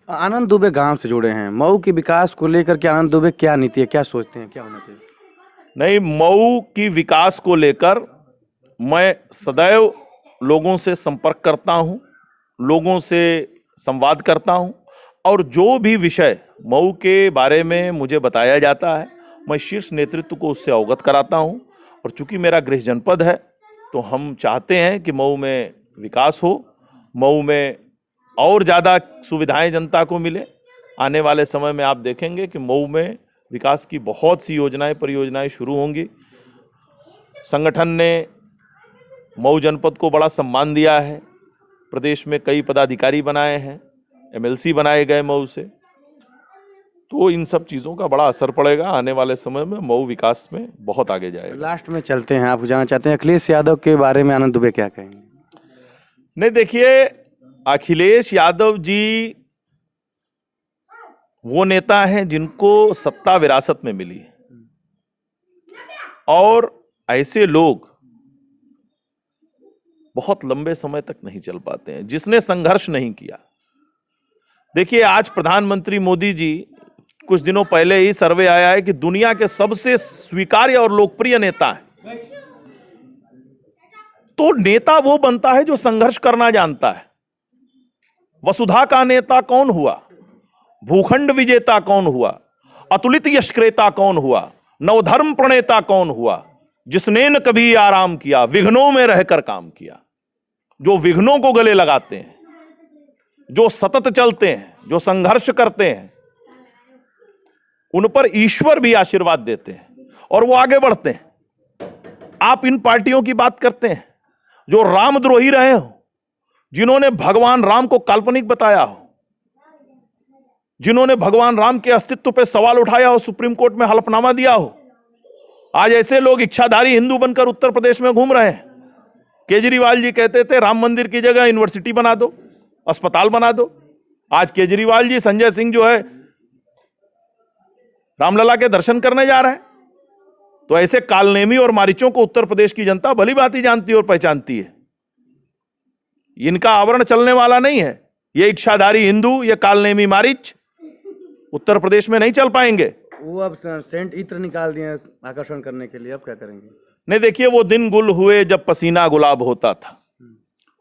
आनंद दुबे गांव से जुड़े हैं, मऊ के विकास को लेकर के आनंद दुबे क्या नीति है, क्या सोचते हैं, क्या होना चाहिए? नहीं, मऊ की विकास को लेकर मैं सदैव लोगों से संपर्क करता हूं, लोगों से संवाद करता हूं, और जो भी विषय मऊ के बारे में मुझे बताया जाता है मैं शीर्ष नेतृत्व को उससे अवगत कराता हूं। और चूंकि मेरा गृह जनपद है तो हम चाहते हैं कि मऊ में विकास हो, मऊ में और ज़्यादा सुविधाएं जनता को मिले। आने वाले समय में आप देखेंगे कि मऊ में विकास की बहुत सी योजनाएं, परियोजनाएं शुरू होंगी। संगठन ने मऊ जनपद को बड़ा सम्मान दिया है, प्रदेश में कई पदाधिकारी बनाए हैं, एमएलसी बनाए गए मऊ से, तो इन सब चीज़ों का बड़ा असर पड़ेगा। आने वाले समय में मऊ विकास में बहुत आगे जाएगा। लास्ट में चलते हैं, आप जानना चाहते हैं अखिलेश यादव के बारे में आनंद दुबे क्या कहेंगे? नहीं, देखिए, अखिलेश यादव जी वो नेता हैं जिनको सत्ता विरासत में मिली है, और ऐसे लोग बहुत लंबे समय तक नहीं चल पाते हैं जिसने संघर्ष नहीं किया। देखिए, आज प्रधानमंत्री मोदी जी, कुछ दिनों पहले ही सर्वे आया है कि दुनिया के सबसे स्वीकार्य और लोकप्रिय नेता हैं। तो नेता वो बनता है जो संघर्ष करना जानता है। वसुधा का नेता कौन हुआ, भूखंड विजेता कौन हुआ, अतुलित यश क्रेता कौन हुआ, नवधर्म प्रणेता कौन हुआ? जिसने न कभी आराम किया, विघ्नों में रहकर काम किया। जो विघ्नों को गले लगाते हैं, जो सतत चलते हैं, जो संघर्ष करते हैं, उन पर ईश्वर भी आशीर्वाद देते हैं और वो आगे बढ़ते हैं। आप इन पार्टियों की बात करते हैं जो रामद्रोही रहे हो, जिन्होंने भगवान राम को काल्पनिक बताया हो, जिन्होंने भगवान राम के अस्तित्व पर सवाल उठाया हो, सुप्रीम कोर्ट में हलफनामा दिया हो। आज ऐसे लोग इच्छाधारी हिंदू बनकर उत्तर प्रदेश में घूम रहे हैं। केजरीवाल जी कहते थे राम मंदिर की जगह यूनिवर्सिटी बना दो, अस्पताल बना दो। आज केजरीवाल जी, संजय सिंह जो है, रामलला के दर्शन करने जा रहे हैं। तो ऐसे कालनेमी और मारीचों को उत्तर प्रदेश की जनता भली भांति जानती और पहचानती है। इनका आवरण चलने वाला नहीं है। ये इच्छाधारी हिंदू, ये कालनेमी मारीच उत्तर प्रदेश में नहीं चल पाएंगे। वो अब सेंट इत्र निकाल दिए आकर्षण करने के लिए, अब क्या करेंगे? नहीं, देखिए, वो दिन गुल हुए जब पसीना गुलाब होता था।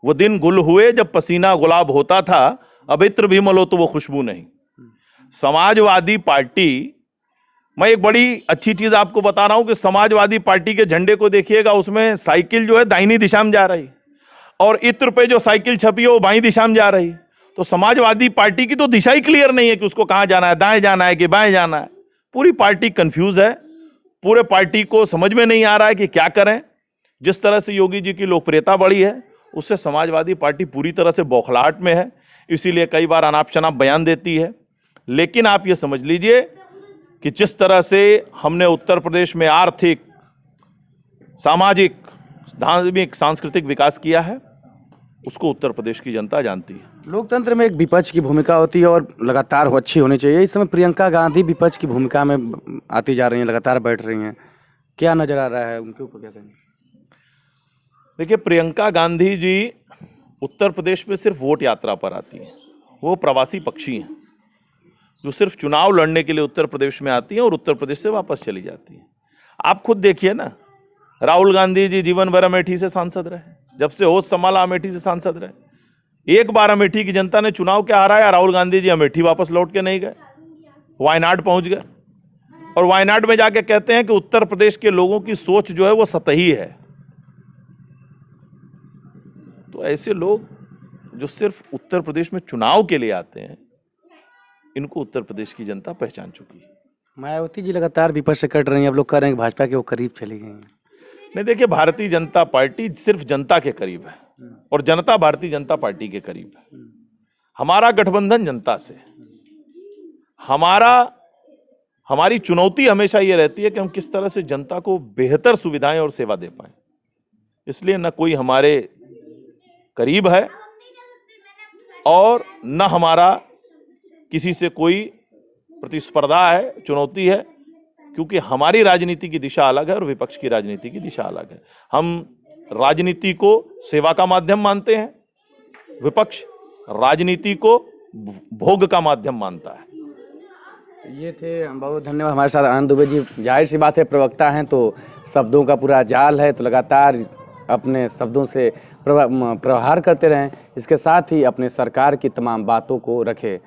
वो दिन गुल हुए जब पसीना गुलाब होता था, अब इत्र भी मलो तो वो खुशबू नहीं। समाजवादी पार्टी, मैं एक बड़ी अच्छी चीज आपको बता रहा हूं कि समाजवादी पार्टी के झंडे को देखिएगा, उसमें साइकिल जो है दाहिनी दिशा में जा रही, और इत्र पे जो साइकिल छपी है वो बाईं दिशा में जा रही। तो समाजवादी पार्टी की तो दिशा ही क्लियर नहीं है कि उसको कहां जाना है, दाएं जाना है कि बाएं जाना है। पूरी पार्टी कंफ्यूज है, पूरे पार्टी को समझ में नहीं आ रहा है कि क्या करें। जिस तरह से योगी जी की लोकप्रियता बढ़ी है, उससे समाजवादी पार्टी पूरी तरह से बौखलाहट में है, इसीलिए कई बार अनाप शनाप बयान देती है। लेकिन आप ये समझ लीजिए कि जिस तरह से हमने उत्तर प्रदेश में आर्थिक, सामाजिक, धार्मिक, सांस्कृतिक विकास किया है, उसको उत्तर प्रदेश की जनता जानती है। लोकतंत्र में एक विपक्ष की भूमिका होती है और लगातार वो अच्छी होनी चाहिए। इस समय प्रियंका गांधी विपक्ष की भूमिका में आती जा रही हैं, लगातार बैठ रही हैं, क्या नजर आ रहा है, उनके ऊपर क्या कहेंगे? देखिए, प्रियंका गांधी जी उत्तर प्रदेश में सिर्फ वोट यात्रा पर आती हैं। वो प्रवासी पक्षी हैं जो सिर्फ चुनाव लड़ने के लिए उत्तर प्रदेश में आती हैं और उत्तर प्रदेश से वापस चली जाती हैं। आप खुद देखिए ना, राहुल गांधी जी जीवन भर अमेठी से सांसद रहे, जब से होश संभाला अमेठी से सांसद रहे। एक बार अमेठी की जनता ने चुनाव क्या हराया, राहुल गांधी जी अमेठी वापस लौट के नहीं गए, वायनाड पहुंच गए, और वायनाड में जाके कहते हैं कि उत्तर प्रदेश के लोगों की सोच जो है वो सतही है। तो ऐसे लोग जो सिर्फ उत्तर प्रदेश में चुनाव के लिए आते हैं, इनको उत्तर प्रदेश की जनता पहचान चुकी है। मायावती जी लगातार विपक्ष से कट रही हैं, अब लोग कह रहे हैं कि भाजपा के वो करीब चली गई हैं। नहीं, देखिए, भारतीय जनता पार्टी सिर्फ जनता के करीब है और जनता भारतीय जनता पार्टी के करीब है। हमारा गठबंधन जनता से, हमारी चुनौती हमेशा ये रहती है कि हम किस तरह से जनता को बेहतर सुविधाएं और सेवा दे पाएं। इसलिए न कोई हमारे करीब है और न हमारा किसी से कोई प्रतिस्पर्धा है, चुनौती है, क्योंकि हमारी राजनीति की दिशा अलग है और विपक्ष की राजनीति की दिशा अलग है। हम राजनीति को सेवा का माध्यम मानते हैं, विपक्ष राजनीति को भोग का माध्यम मानता है। ये थे, बहुत धन्यवाद। हमारे साथ आनंद दुबे जी। जाहिर सी बात है, प्रवक्ता हैं तो शब्दों का पूरा जाल है, तो लगातार अपने शब्दों से प्रहार करते रहें, इसके साथ ही अपने सरकार की तमाम बातों को रखें।